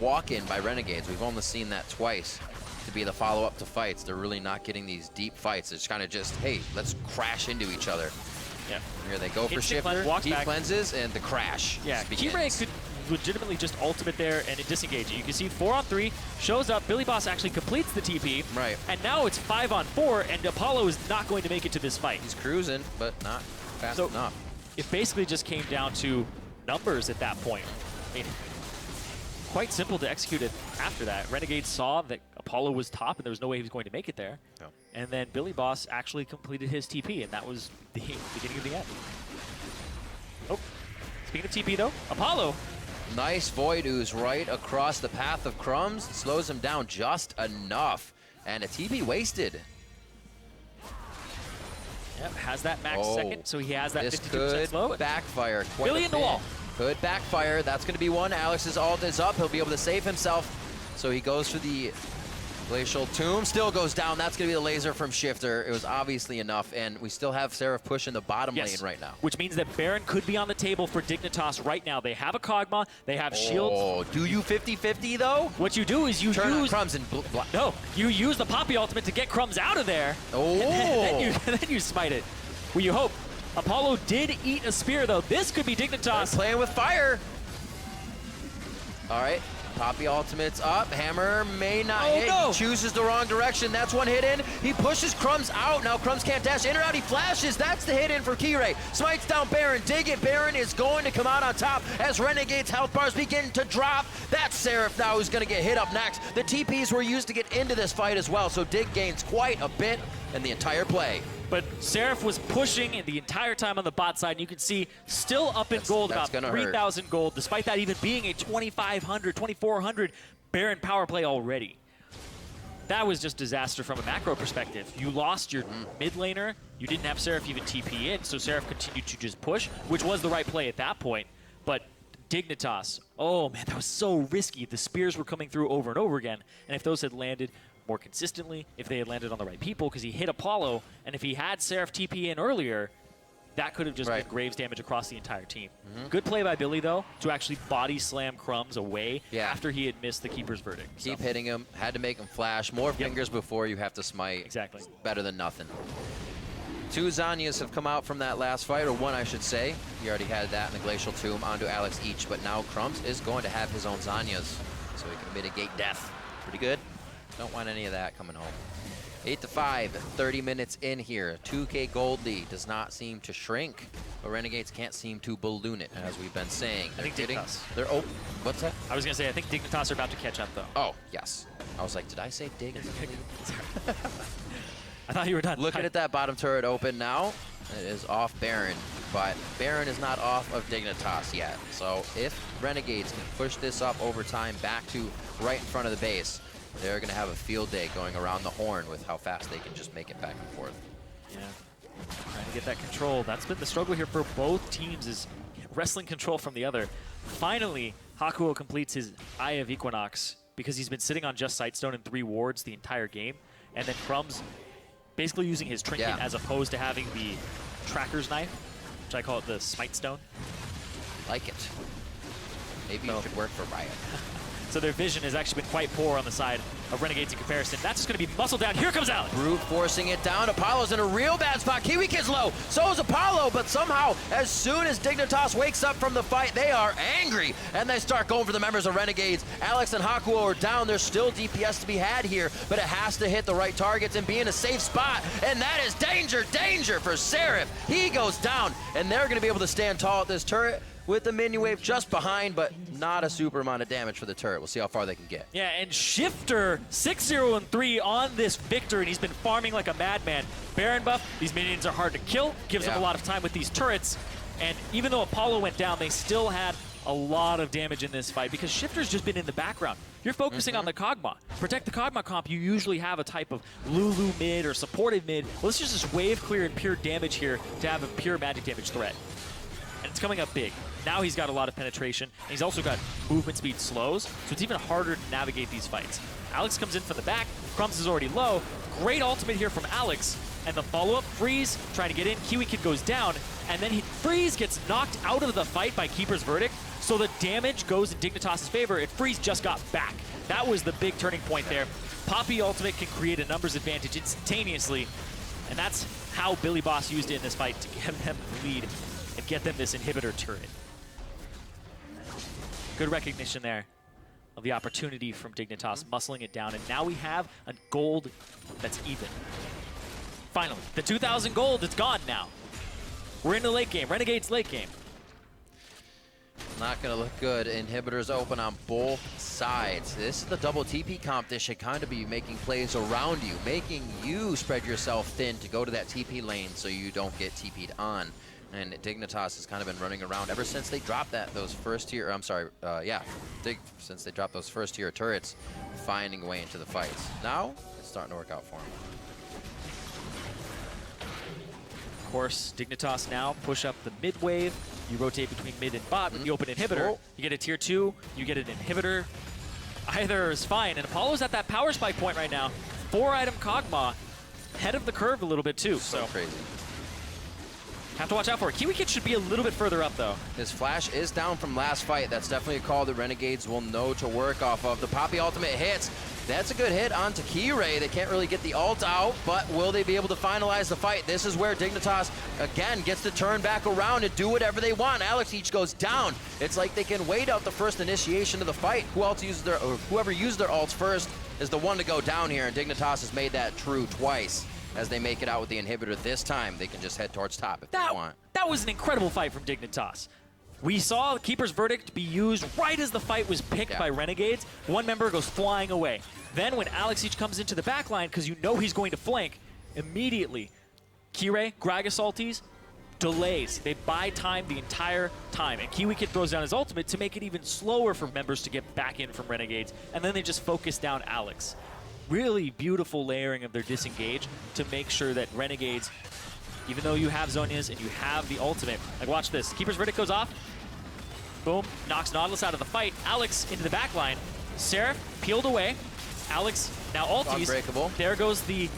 walk-in by Renegades. We've only seen that twice to be the follow-up to fights. They're really not getting these deep fights. It's kind of just, hey, let's crash into each other. Yeah. Here they go for Shiphtur, deep cleanses, and the crash. Yeah, Kirei could legitimately just ultimate there and disengage it. You can see 4-on-3 shows up. BillyBoss actually completes the TP. Right. And now it's 5-on-4, and Apollo is not going to make it to this fight. He's cruising, but not fast enough. It basically just came down to numbers at that point. I mean, quite simple to execute it after that. Renegades saw that Apollo was top and there was no way he was going to make it there. No. And then BillyBoss actually completed his TP, and that was the beginning of the end. Oh, speaking of TP though, Apollo. Nice Void Ooze right across the path of Crumbzz. Slows him down just enough. And a TP wasted. Yep, has that max second, so he has that 52% slow. This could backfire quite Billy a in the bit. wall. Could backfire. That's going to be one. Alex's ult is up. He'll be able to save himself. So he goes for the Glacial Tomb. Still goes down. That's going to be the laser from Shiphtur. It was obviously enough. And we still have Seraph pushing the bottom lane right now. Which means that Baron could be on the table for Dignitas right now. They have a Kog'Maw. They have shields. Oh, do you 50-50 though? What you do is you turn use Crumbzz and no, you use the Poppy ultimate to get Crumbzz out of there. Oh. And then you smite it. Well, you hope. Apollo did eat a spear though. This could be Dignitas. They're playing with fire. All right. Poppy ultimate's up. Hammer may not hit. No. Chooses the wrong direction. That's one hit in. He pushes Crumbzz out. Now Crumbzz can't dash in or out. He flashes. That's the hit in for Kirei. Smites down Baron. Dig it. Baron is going to come out on top as Renegade's health bars begin to drop. That's Seraph now who's going to get hit up next. The TPs were used to get into this fight as well, so Dig gains quite a bit in the entire play. But Seraph was pushing the entire time on the bot side, and you can see still up in gold, about 3,000 gold, despite that even being a 2,500, 2,400 Baron power play already. That was just disaster from a macro perspective. You lost your mid laner, you didn't have Seraph even TP in, so Seraph continued to just push, which was the right play at that point. But Dignitas, oh man, that was so risky. The spears were coming through over and over again, and if those had landed more consistently, if they had landed on the right people, because he hit Apollo, and if he had Seraph TP in earlier, that could have just been Graves damage across the entire team. Good play by Billy, though, to actually body slam Crumbzz away after he had missed the Keeper's verdict. Keep hitting him, had to make him flash. More fingers before you have to smite. Exactly. Better than nothing. 2 Zhonya's have come out from that last fight, or 1 I should say. He already had that in the Glacial Tomb onto Alex each, but now Crumbzz is going to have his own Zhonya's, so he can mitigate death. Pretty good. Don't want any of that coming home. 8-5, 30 minutes in here. 2K Gold lead does not seem to shrink, but Renegades can't seem to balloon it, as we've been saying. I think Dignitas. What's that? I was going to say, I think Dignitas are about to catch up, though. Oh, yes. I was like, did I say Dig? I thought you were done. Looking at that bottom turret open now. It is off Baron, but Baron is not off of Dignitas yet. So if Renegades can push this up over time back to right in front of the base, they're going to have a field day going around the horn with how fast they can just make it back and forth. Yeah, trying to get that control. That's been the struggle here for both teams, is wrestling control from the other. Finally, Hakuho completes his Eye of Equinox because he's been sitting on just Sightstone and 3 wards the entire game. And then Crumbzz basically using his Trinket as opposed to having the Tracker's Knife, which I call it the Smite Stone. Like it. Maybe it should work for Riot. So their vision has actually been quite poor on the side of Renegades in comparison. That's just going to be muscled down. Here comes Alex. Brute forcing it down. Apollo's in a real bad spot. KiWiKid's low. So is Apollo, but somehow, as soon as Dignitas wakes up from the fight, they are angry, and they start going for the members of Renegades. Alex and Hakuho are down. There's still DPS to be had here, but it has to hit the right targets and be in a safe spot, and that is danger, danger for Seraph. He goes down, and they're going to be able to stand tall at this turret with the minion wave just behind, but not a super amount of damage for the turret. We'll see how far they can get. Yeah, and Shiphtur 6-0-3 on this Viktor, and he's been farming like a madman. Baron buff, these minions are hard to kill, gives them a lot of time with these turrets, and even though Apollo went down, they still had a lot of damage in this fight because Shiphtur's just been in the background. You're focusing on the Kog'Maw. Protect the Kog'Maw comp, you usually have a type of Lulu mid or supported mid. Well, let's just wave clear and pure damage here to have a pure magic damage threat. And it's coming up big. Now he's got a lot of penetration, and he's also got movement speed slows, so it's even harder to navigate these fights. Alex comes in from the back, Crumbzz is already low. Great ultimate here from Alex, and the follow-up, Freeze trying to get in, KiWiKid goes down, and then Freeze gets knocked out of the fight by Keeper's Verdict, so the damage goes in Dignitas' favor, and Freeze just got back. That was the big turning point there. Poppy ultimate can create a numbers advantage instantaneously, and that's how BillyBoss used it in this fight to get them the lead and get them this inhibitor turret. Good recognition there of the opportunity from Dignitas, muscling it down, and now we have a gold that's even. Finally, the 2,000 gold, it's gone now. We're in the late game, Renegades late game. Not going to look good. Inhibitors open on both sides. This is the double TP comp that should kind of be making plays around you, making you spread yourself thin to go to that TP lane so you don't get TP'd on. And Dignitas has kind of been running around ever since they dropped those first tier, since they dropped those first tier turrets, finding a way into the fights. Now, it's starting to work out for them. Of course, Dignitas now push up the mid wave. You rotate between mid and bot with the open inhibitor. You get a tier 2, you get an inhibitor. Either is fine, and Apollo's at that power spike point right now. 4-item Kog'Maw, head of the curve a little bit too. So crazy. Have to watch out for it. KiWiKid should be a little bit further up, though. His flash is down from last fight. That's definitely a call that Renegades will know to work off of. The Poppy ultimate hits. That's a good hit onto Kirei. They can't really get the ult out, but will they be able to finalize the fight? This is where Dignitas, again, gets to turn back around and do whatever they want. Alex each goes down. It's like they can wait out the first initiation of the fight. Whoever used their ults first is the one to go down here, and Dignitas has made that true twice. As they make it out with the inhibitor this time, they can just head towards top if they want. That was an incredible fight from Dignitas. We saw Keeper's Verdict be used right as the fight was picked by Renegades. One member goes flying away. Then when Alex each comes into the backline, because you know he's going to flank, immediately, Kirei, Gragas ultis, delays. They buy time the entire time. And KiWiKid throws down his ultimate to make it even slower for members to get back in from Renegades. And then they just focus down Alex. Really beautiful layering of their disengage to make sure that Renegades, even though you have Zhonya's and you have the ultimate, like watch this, Keeper's Verdict goes off, boom, knocks Nautilus out of the fight, Alex into the back line, Seraph peeled away, Alex now ulties, unbreakable. There goes the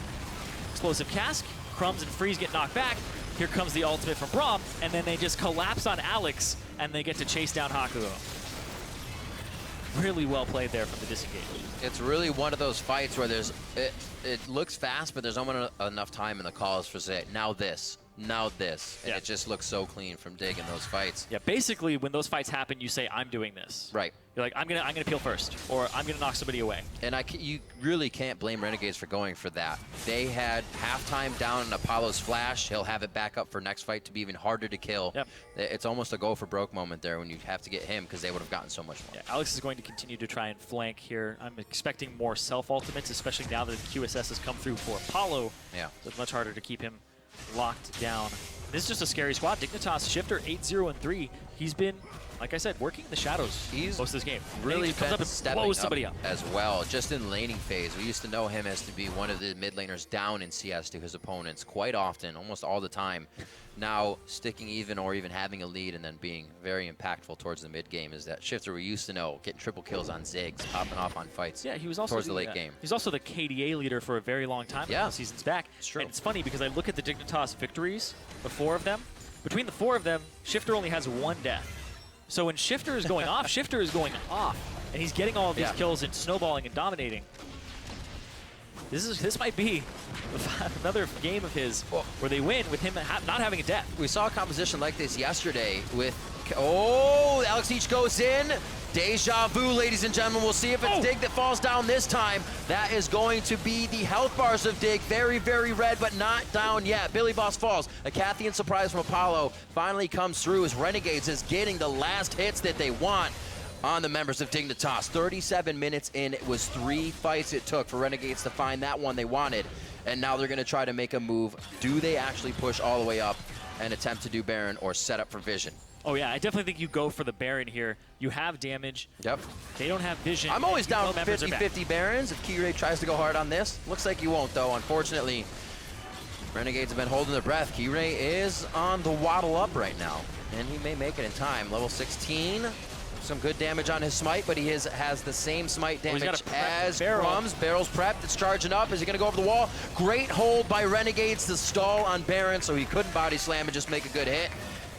explosive cask, Crumbzz and Freeze get knocked back, here comes the ultimate from Braum, and then they just collapse on Alex and they get to chase down Hakuho. Really well played there from the disengage. It's really one of those fights where there's it looks fast, but there's almost enough time in the calls for say, now this, now this. And it just looks so clean from Dig in those fights. Yeah, basically when those fights happen, you say, I'm doing this. Right. You're like, I'm gonna peel first, or I'm gonna knock somebody away. And you really can't blame Renegades for going for that. They had halftime down in Apollo's flash. He'll have it back up for next fight to be even harder to kill. Yep. It's almost a go for broke moment there when you have to get him because they would have gotten so much more. Yeah, Alex is going to continue to try and flank here. I'm expecting more self-ultimates, especially now that QSS has come through for Apollo. Yeah. So it's much harder to keep him locked down. This is just a scary squad. Dignitas, Shiphtur, 8-0-3. He's been, like I said, working in the shadows most of this game. Really he comes up and blows somebody up as well, just in laning phase. We used to know him as to be one of the mid laners down in CS to his opponents quite often, almost all the time. Now, sticking even or even having a lead and then being very impactful towards the mid game is that Shiphtur we used to know, getting triple kills on Ziggs, popping off on fights. Yeah, he was also towards the late game. He's also the KDA leader for a very long time, a couple seasons back. It's true. And it's funny because I look at the Dignitas victories, the 4 of them. Between the 4 of them, Shiphtur only has 1 death. So when Shiphtur is going off, Shiphtur is going off, and he's getting all of these kills and snowballing and dominating. This might be another game of his where they win with him not having a death. We saw a composition like this yesterday with, Alex each goes in. Deja vu, ladies and gentlemen. We'll see if it's Dig that falls down this time. That is going to be the health bars of Dig. Very, very red, but not down yet. BillyBoss falls. A Cathian surprise from Apollo finally comes through as Renegades is getting the last hits that they want on the members of Dignitas. 37 minutes in. It was 3 fights it took for Renegades to find that one they wanted. And now they're going to try to make a move. Do they actually push all the way up and attempt to do Baron or set up for Vision? Oh yeah, I definitely think you go for the Baron here. You have damage. Yep. They don't have vision. I'm always down 50-50 Barons if Kirei tries to go hard on this. Looks like he won't, though. Unfortunately, Renegades have been holding their breath. Kirei is on the waddle up right now, and he may make it in time. Level 16. Some good damage on his smite, but he has the same smite damage as Crumbzz. Barrel's prepped. It's charging up. Is he going to go over the wall? Great hold by Renegades to stall on Baron, so he couldn't body slam and just make a good hit.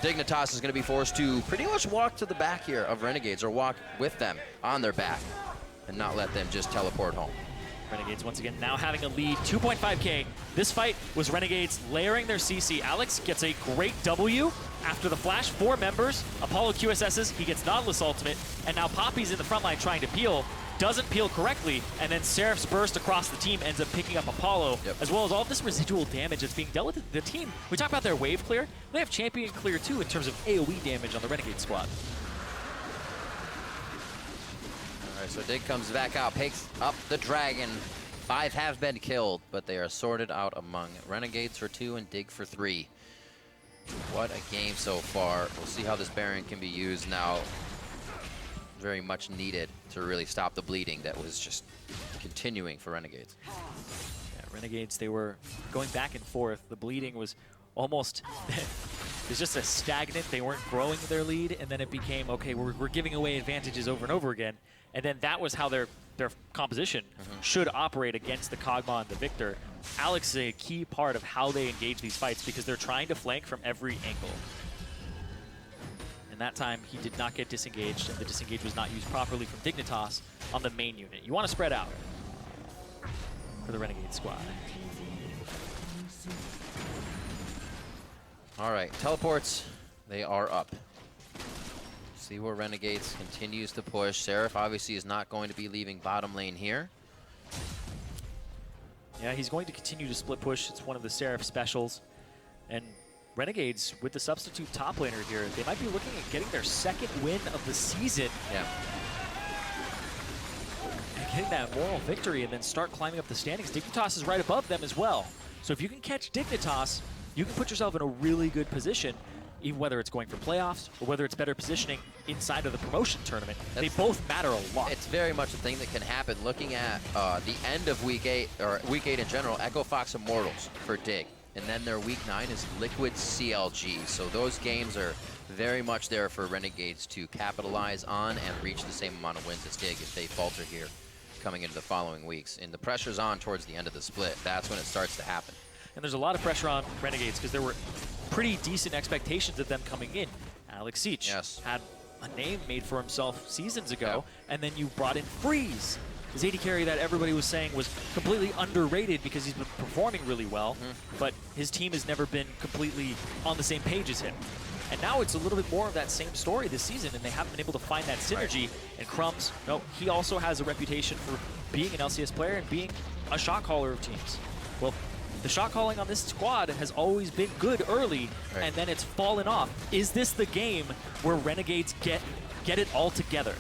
Dignitas is going to be forced to pretty much walk to the back here of Renegades, or walk with them on their back and not let them just teleport home. Renegades once again now having a lead, 2.5K. This fight was Renegades layering their CC. Alex gets a great W after the flash, 4 members. Apollo QSS's, he gets Nautilus ultimate, and now Poppy's in the front line trying to peel. Doesn't peel correctly, and then Seraph's burst across the team ends up picking up Apollo, as well as all this residual damage that's being dealt with the team. We talk about their wave clear. They have champion clear too in terms of AoE damage on the Renegade squad. All right, so Dig comes back out, picks up the dragon. 5 have been killed, but they are sorted out among Renegades for 2 and Dig for 3. What a game so far. We'll see how this Baron can be used now. Very much needed to really stop the bleeding that was just continuing for Renegades. Yeah, Renegades, they were going back and forth. The bleeding was almost, it was just a stagnant. They weren't growing their lead, and then it became, okay, we're giving away advantages over and over again. And then that was how their composition should operate against the Kog'Maw and the Viktor. Alex is a key part of how they engage these fights because they're trying to flank from every angle. And that time, he did not get disengaged, and the disengage was not used properly from Dignitas on the main unit. You want to spread out for the Renegade squad. All right, teleports, they are up. See where Renegades continues to push. Seraph obviously is not going to be leaving bottom lane here. Yeah, he's going to continue to split push. It's one of the Seraph specials. And Renegades, with the substitute top laner here, they might be looking at getting their 2nd win of the season. Yeah. And getting that moral victory and then start climbing up the standings. Dignitas is right above them as well. So if you can catch Dignitas, you can put yourself in a really good position, even whether it's going for playoffs or whether it's better positioning inside of the promotion tournament. They both matter a lot. It's very much a thing that can happen. Looking at the end of Week 8, or Week 8 in general, Echo Fox Immortals for Dig. And then their Week 9 is Liquid CLG. So those games are very much there for Renegades to capitalize on and reach the same amount of wins as Dig if they falter here coming into the following weeks. And the pressure's on towards the end of the split. That's when it starts to happen. And there's a lot of pressure on Renegades because there were pretty decent expectations of them coming in. Alex Siege had a name made for himself seasons ago, and then you brought in Freeze, his AD carry that everybody was saying was completely underrated because he's been performing really well, but his team has never been completely on the same page as him. And now it's a little bit more of that same story this season, and they haven't been able to find that synergy. And Crumbzz, no, he also has a reputation for being an LCS player and being a shot caller of teams. Well, the shot calling on this squad has always been good early, and then it's fallen off. Is this the game where Renegades get it all together?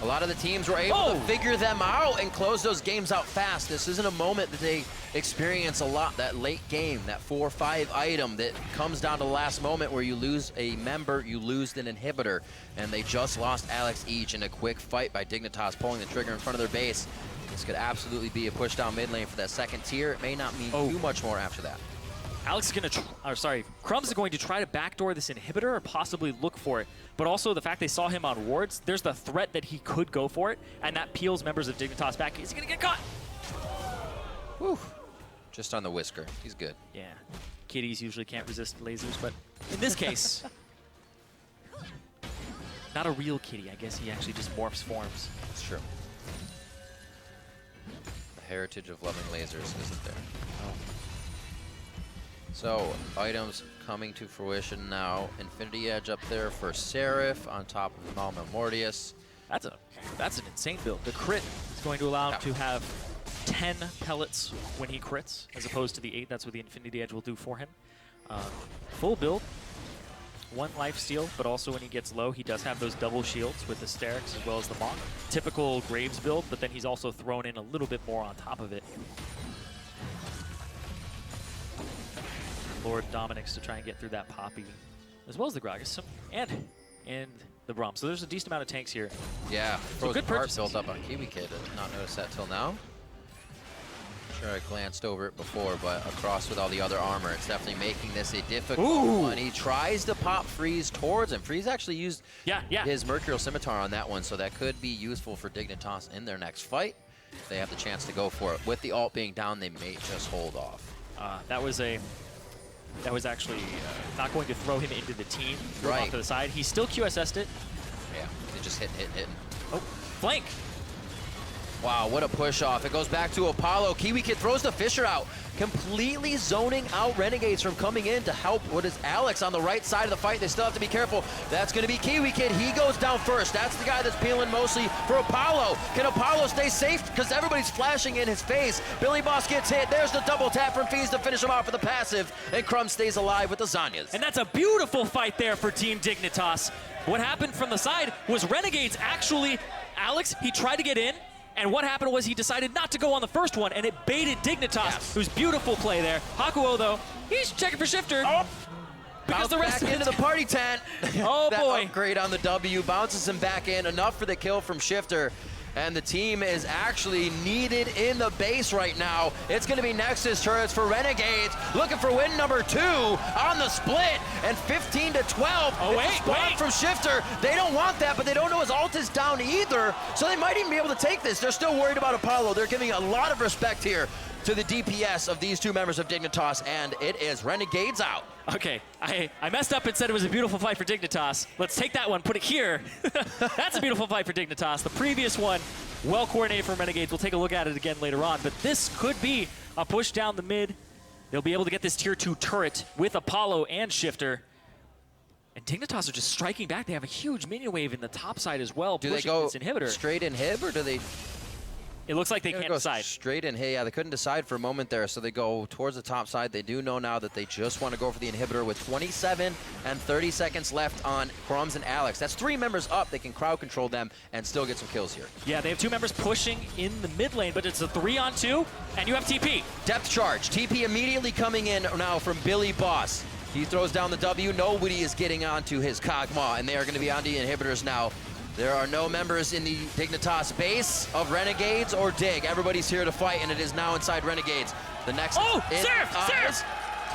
A lot of the teams were able to figure them out and close those games out fast. This isn't a moment that they experience a lot, that late game, that 4-5 item that comes down to the last moment where you lose a member, you lose an inhibitor, and they just lost Alex Each in a quick fight by Dignitas pulling the trigger in front of their base. This could absolutely be a push down mid lane for that 2nd tier. It may not mean too much more after that. Alex is going to, Crumbzz is going to try to backdoor this inhibitor or possibly look for it. But also the fact they saw him on wards, there's the threat that he could go for it, and that peels members of Dignitas back. Is he going to get caught? Whew. Just on the whisker. He's good. Yeah. Kitties usually can't resist lasers, but in this case, not a real kitty. I guess he actually just morphs forms. That's true. The heritage of loving lasers isn't there. Oh. So, items coming to fruition now. Infinity Edge up there for Seraph on top of Malma Mortius. That's an insane build. The crit is going to allow him to have 10 pellets when he crits, as opposed to the 8. That's what the Infinity Edge will do for him. Full build, 1 life steal, but also when he gets low, he does have those double shields with the Sterix as well as the Monk. Typical Graves build, but then he's also thrown in a little bit more on top of it. Lord Dominic's to try and get through that Poppy. as well as the Gragas, and the Braum. So there's a decent amount of tanks here. Yeah, so good purchase built up on KiWiKid. I did not notice that till now. Sure, I glanced over it before, but across with all the other armor, it's definitely making this a difficult one. He tries to pop Freeze towards him. Freeze actually used his Mercurial Scimitar on that one, so that could be useful for Dignitas in their next fight. If they have the chance to go for it. With the ult being down, they may just hold off. That was actually not going to throw him into the team. Throw him off to the side. He still QSS'd it. Yeah, they just hit. Oh, flank. Wow, what a push off. It goes back to Apollo. KiWiKid throws the Fisher out, completely zoning out Renegades from coming in to help. What is Alex on the right side of the fight? They still have to be careful. That's going to be KiWiKid. He goes down first. That's the guy that's peeling mostly for Apollo. Can Apollo stay safe? Because everybody's flashing in his face. BillyBoss gets hit. There's the double tap from Fees to finish him off with the passive. And Crumbzz stays alive with the Zanyas. And that's a beautiful fight there for Team Dignitas. What happened from the side was Renegades actually, Alex, he tried to get in. And what happened was he decided not to go on the first one, and it baited Dignitas, who's beautiful play there. Hakuho, though, he's checking for Shiphtur. Because the rest back into the party tent. Oh, that boy. Upgrade on the W bounces him back in. Enough for the kill from Shiphtur. And the team is actually needed in the base right now. It's going to be Nexus turrets for Renegades. Looking for win number 2 on the split. And 15 to 12. Oh, wait. From Shiphtur. They don't want that, but they don't know his ult is down either. So they might even be able to take this. They're still worried about Apollo. They're giving a lot of respect here to the DPS of these two members of Dignitas, and it is Renegades out. Okay, I messed up and said it was a beautiful fight for Dignitas. Let's take that one, put it here. That's a beautiful fight for Dignitas. The previous one, well coordinated from Renegades. We'll take a look at it again later on, but this could be a push down the mid. They'll be able to get this tier 2 turret with Apollo and Shiphtur. And Dignitas are just striking back. They have a huge minion wave in the top side as well. Do they go inhibitor. Straight inhib, or do they... It looks like they can't decide. Straight in. Hey, yeah, they couldn't decide for a moment there, so they go towards the top side. They do know now that they just want to go for the inhibitor with 27 and 30 seconds left on Crumbzz and Alex. That's 3 members up. They can crowd control them and still get some kills here. Yeah, they have 2 members pushing in the mid lane, but it's a 3-on-2, and you have TP. Depth charge. TP immediately coming in now from BillyBoss. He throws down the W. Nobody is getting onto his Kog'Maw, and they are going to be on the inhibitors now. There are no members in the Dignitas base of Renegades or Dig. Everybody's here to fight, and it is now inside Renegades. The next... Oh, Seraph!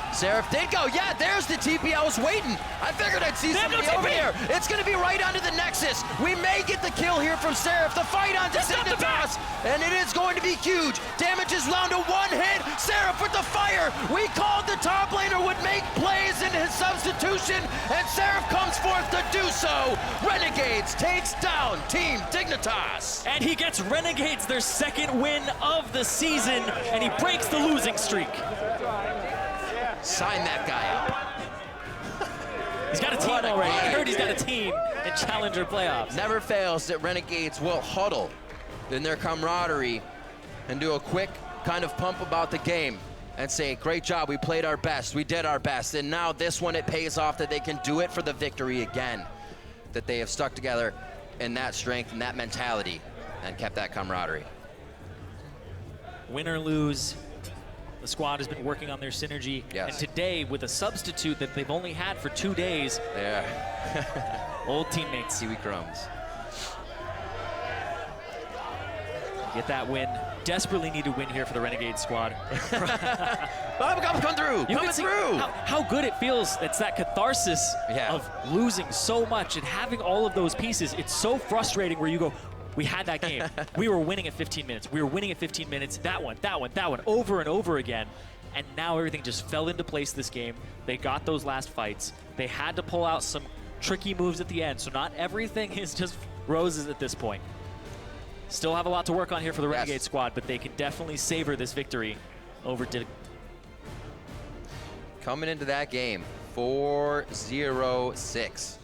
Seraph did go. Yeah, there's the TP. I was waiting. I figured I'd see somebody over here. It's going to be right onto the Nexus. We may get the kill here from Seraph. The fight onto Dignitas, and it is going to be huge. Damage is down to 1 hit. Seraph with the fire. We called the top laner would make plays in his substitution, and Seraph comes forth to do so. Renegades takes down Team Dignitas. And he gets Renegades their 2nd win of the season, and he breaks the losing streak. Sign that guy up. He's got a team already. I heard he's got a team in Challenger playoffs. Never fails that Renegades will huddle in their camaraderie and do a quick kind of pump about the game and say, great job, we played our best, we did our best, and now this one it pays off that they can do it for the victory again. That they have stuck together in that strength and that mentality and kept that camaraderie. Win or lose, the squad has been working on their synergy, and today, with a substitute that they've only had for 2 days, old teammates. Crumbzz. Get that win. Desperately need to win here for the Renegade squad. Come through! Come through! How good it feels. It's that catharsis of losing so much and having all of those pieces. It's so frustrating where you go, we had that game. We were winning at 15 minutes. We were winning at 15 minutes. That one, over and over again. And now everything just fell into place this game. They got those last fights. They had to pull out some tricky moves at the end. So not everything is just roses at this point. Still have a lot to work on here for the Renegade squad, but they can definitely savor this victory over Dig. Coming into that game, 4-0-6.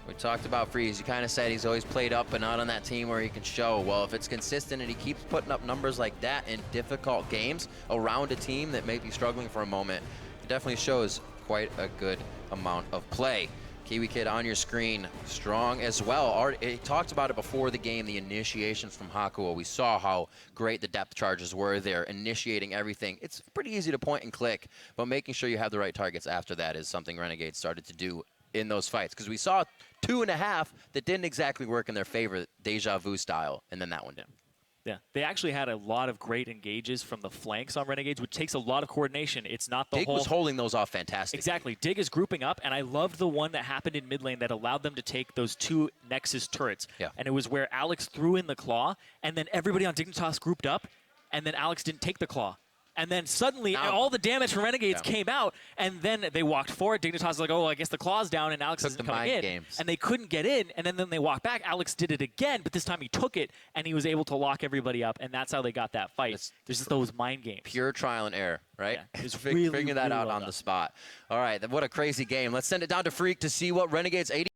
We talked about Freeze. You kind of said he's always played up but not on that team where he can show. Well, if it's consistent and he keeps putting up numbers like that in difficult games around a team that may be struggling for a moment, it definitely shows quite a good amount of play. KiWiKid on your screen, strong as well. He talked about it before the game, the initiations from Hakuho. We saw how great the depth charges were there, initiating everything. It's pretty easy to point and click, but making sure you have the right targets after that is something Renegades started to do in those fights, because we saw 2.5 that didn't exactly work in their favor, deja vu style, and then that one did. Yeah, they actually had a lot of great engages from the flanks on Renegades, which takes a lot of coordination. It's not the Dig whole... was holding those off fantastic. Exactly. Dig is grouping up, and I loved the one that happened in mid lane that allowed them to take those 2 Nexus turrets. Yeah. And it was where Alex threw in the claw, and then everybody on Dignitas grouped up, and then Alex didn't take the claw. And then suddenly, all the damage from Renegades came out, and then they walked forward. Dignitas was like, oh, I guess the claw's down, and Alex isn't coming in. And they couldn't get in, and then they walked back. Alex did it again, but this time he took it, and he was able to lock everybody up, and that's how they got that fight. There's just those mind games. Pure trial and error, right? Yeah, it's really, figuring that out on the spot. All right, what a crazy game. Let's send it down to Freak to see what Renegades 80